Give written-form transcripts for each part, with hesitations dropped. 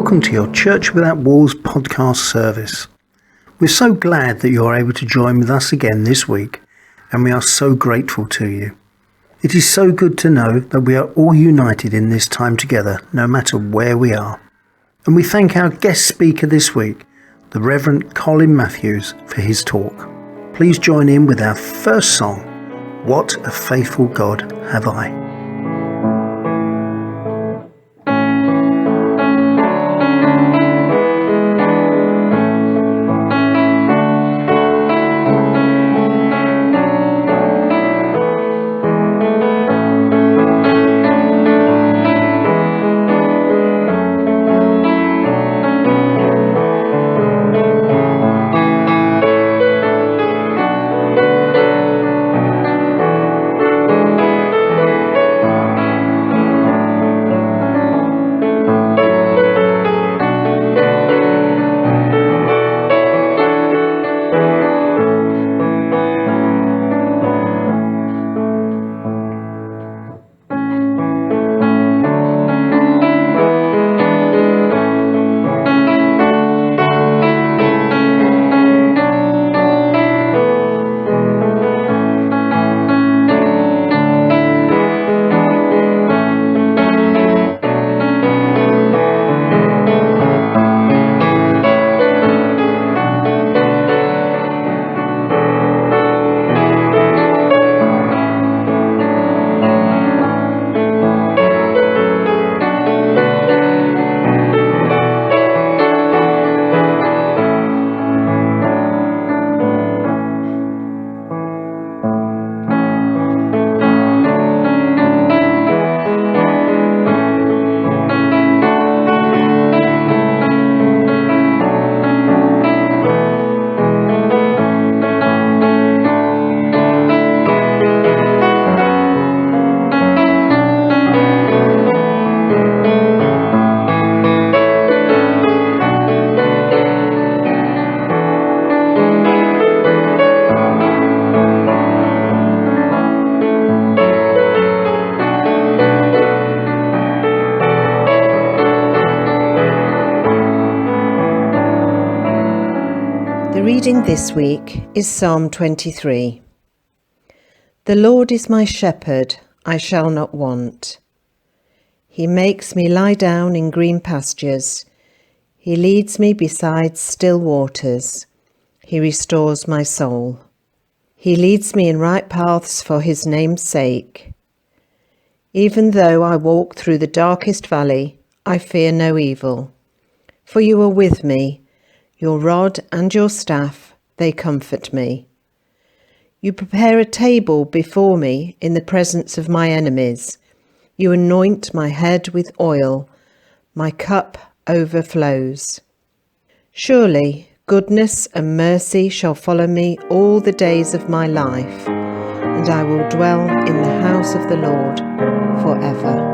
Welcome to your Church Without Walls podcast service. We're so glad that you are able to join with us again this week, and we are so grateful to you. It is so good to know that we are all united in this time together, no matter where we are. And we thank our guest speaker this week, the Revd Colin Matthews, for his talk. Please join in with our first song, What a Faithful God Have I. The reading this week is Psalm 23. The Lord is my shepherd, I shall not want. He makes me lie down in green pastures. He leads me beside still waters. He restores my soul. He leads me in right paths for his name's sake. Even though I walk through the darkest valley, I fear no evil. For you are with me. Your rod and your staff, they comfort me. You prepare a table before me in the presence of my enemies. You anoint my head with oil. My cup overflows. Surely goodness and mercy shall follow me all the days of my life, and I will dwell in the house of the Lord forever.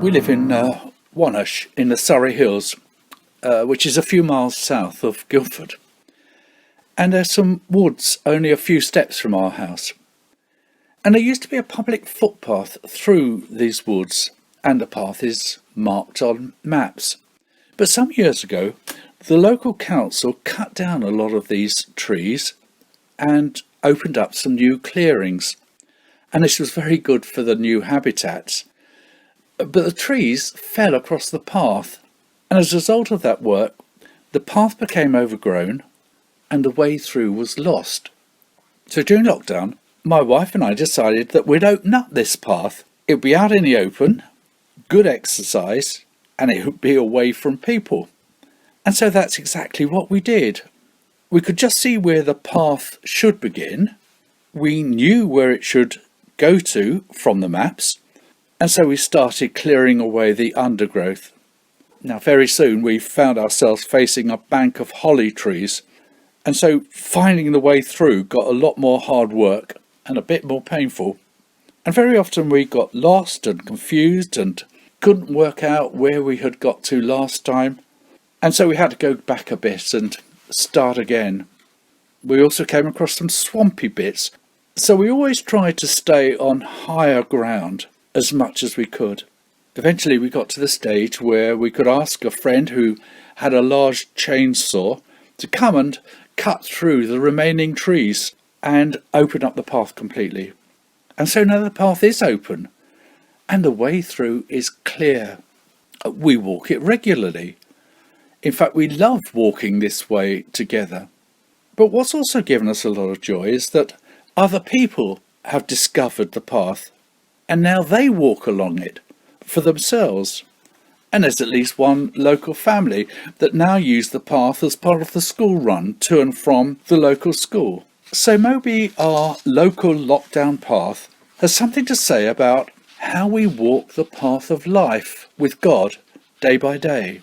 We live in Wonersh in the Surrey Hills, which is a few miles south of Guildford. And there's some woods only a few steps from our house. And there used to be a public footpath through these woods, and the path is marked on maps. But some years ago, the local council cut down a lot of these trees and opened up some new clearings. And this was very good for the new habitats. But the trees fell across the path, and as a result of that work, the path became overgrown and the way through was lost. So during lockdown, my wife and I decided that we'd open up this path. It would be out in the open, good exercise, and it would be away from people. And so that's exactly what we did. We could just see where the path should begin. We knew where it should go to from the maps. And so we started clearing away the undergrowth. Now very soon we found ourselves facing a bank of holly trees, and so finding the way through got a lot more hard work and a bit more painful. And very often we got lost and confused and couldn't work out where we had got to last time, and so we had to go back a bit and start again. We also came across some swampy bits, so we always tried to stay on higher ground as much as we could. Eventually we got to the stage where we could ask a friend who had a large chainsaw to come and cut through the remaining trees and open up the path completely. And so now the path is open and the way through is clear. We walk it regularly. In fact, we love walking this way together. But what's also given us a lot of joy is that other people have discovered the path, and now they walk along it for themselves. And there's at least one local family that now use the path as part of the school run to and from the local school. So maybe our local lockdown path has something to say about how we walk the path of life with God day by day.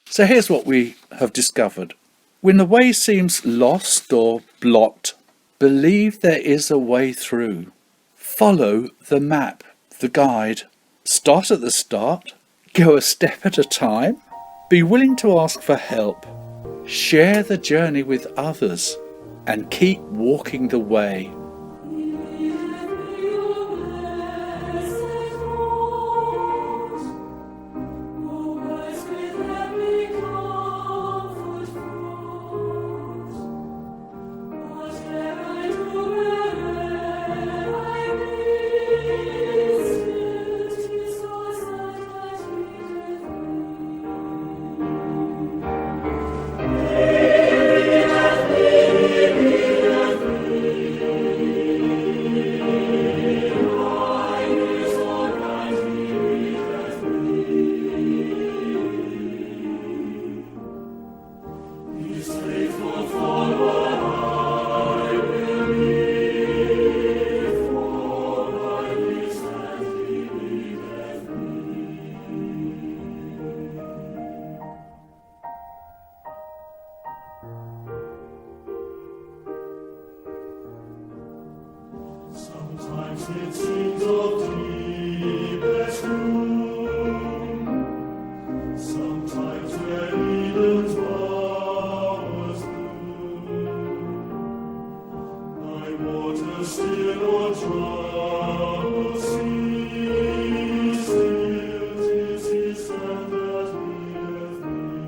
So here's what we have discovered. When the way seems lost or blocked, believe there is a way through. Follow the map, the guide. Start at the start, go a step at a time, be willing to ask for help, share the journey with others, and keep walking the way. Sometimes it seems of deepest gloom, sometimes where Eden's flowers bloom, thy waters still or troubled sea, still 'tis his hand that healeth me.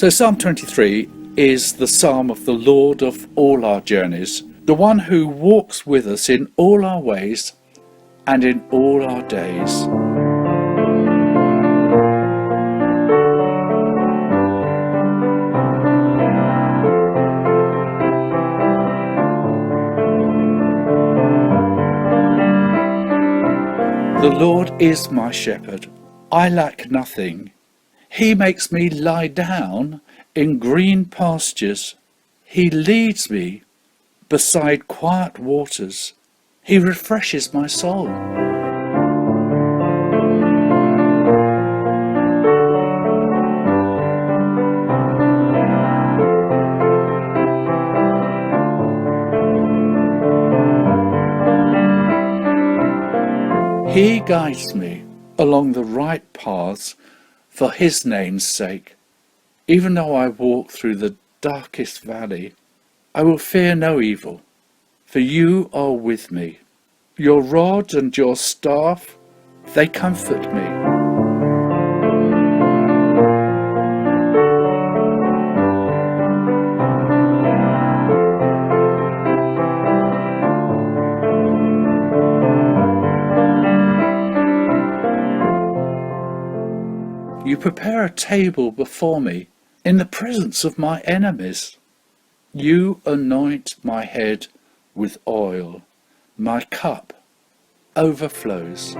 So Psalm 23 is the psalm of the Lord of all our journeys, the one who walks with us in all our ways and in all our days. The Lord is my shepherd, I lack nothing. He makes me lie down in green pastures. He leads me beside quiet waters. He refreshes my soul. He guides me along the right paths for his name's sake. Even though I walk through the darkest valley, I will fear no evil, for you are with me. Your rod and your staff, they comfort me. You prepare a table before me in the presence of my enemies. You anoint my head with oil. My cup overflows.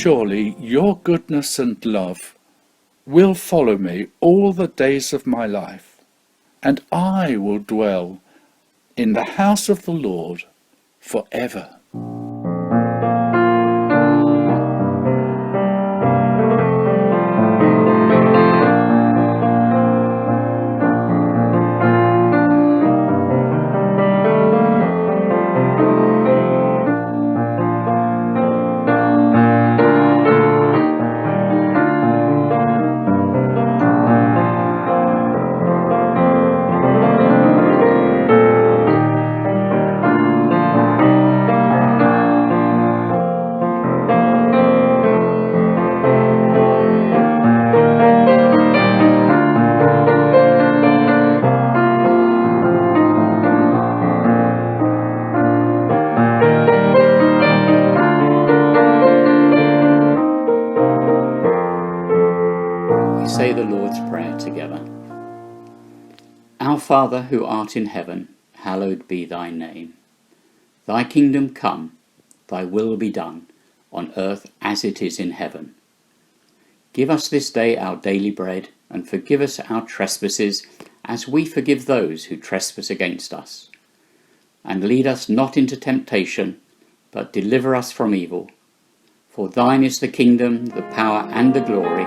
Surely your goodness and love will follow me all the days of my life, and I will dwell in the house of the Lord forever. Say the Lord's Prayer together. Our Father, who art in heaven, hallowed be thy name. Thy kingdom come, thy will be done, on earth as it is in heaven. Give us this day our daily bread, and forgive us our trespasses, as we forgive those who trespass against us. And lead us not into temptation, but deliver us from evil. For thine is the kingdom, the power, and the glory,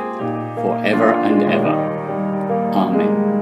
for ever and ever. Amen.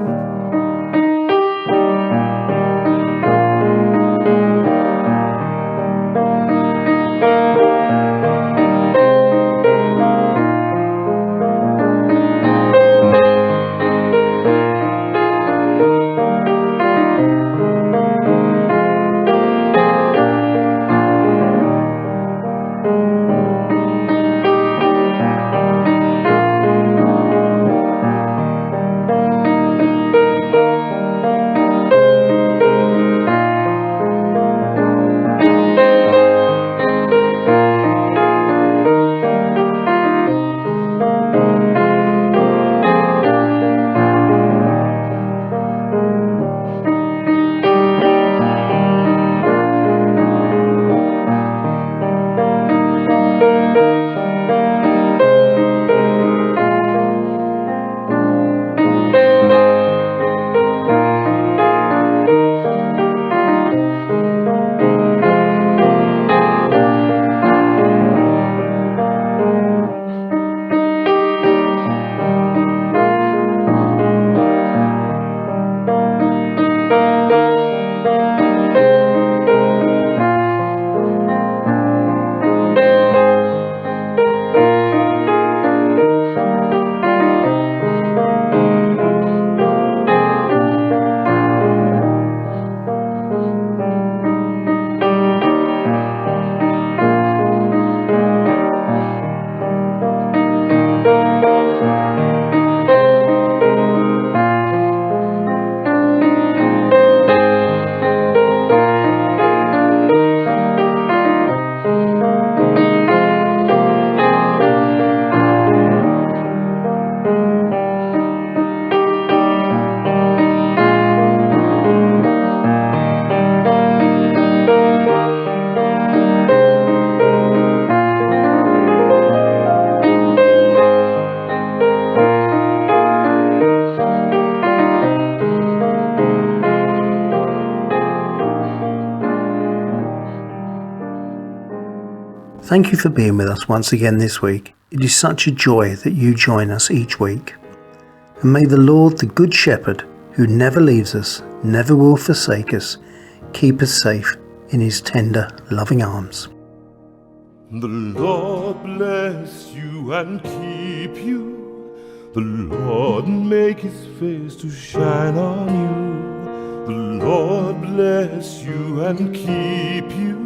Thank you for being with us once again this week. It is such a joy that you join us each week. And may the Lord, the Good Shepherd, who never leaves us, never will forsake us, keep us safe in his tender, loving arms. The Lord bless you and keep you. The Lord make his face to shine on you. The Lord bless you and keep you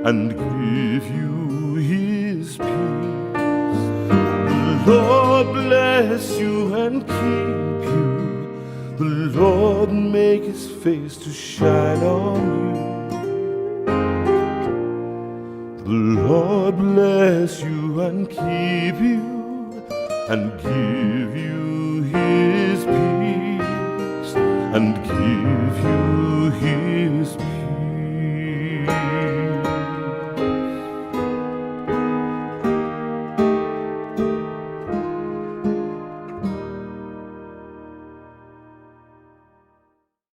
and give you his peace. The Lord bless you and keep you. The Lord make his face to shine on you. The Lord bless you and keep you and give you his peace and give you his peace.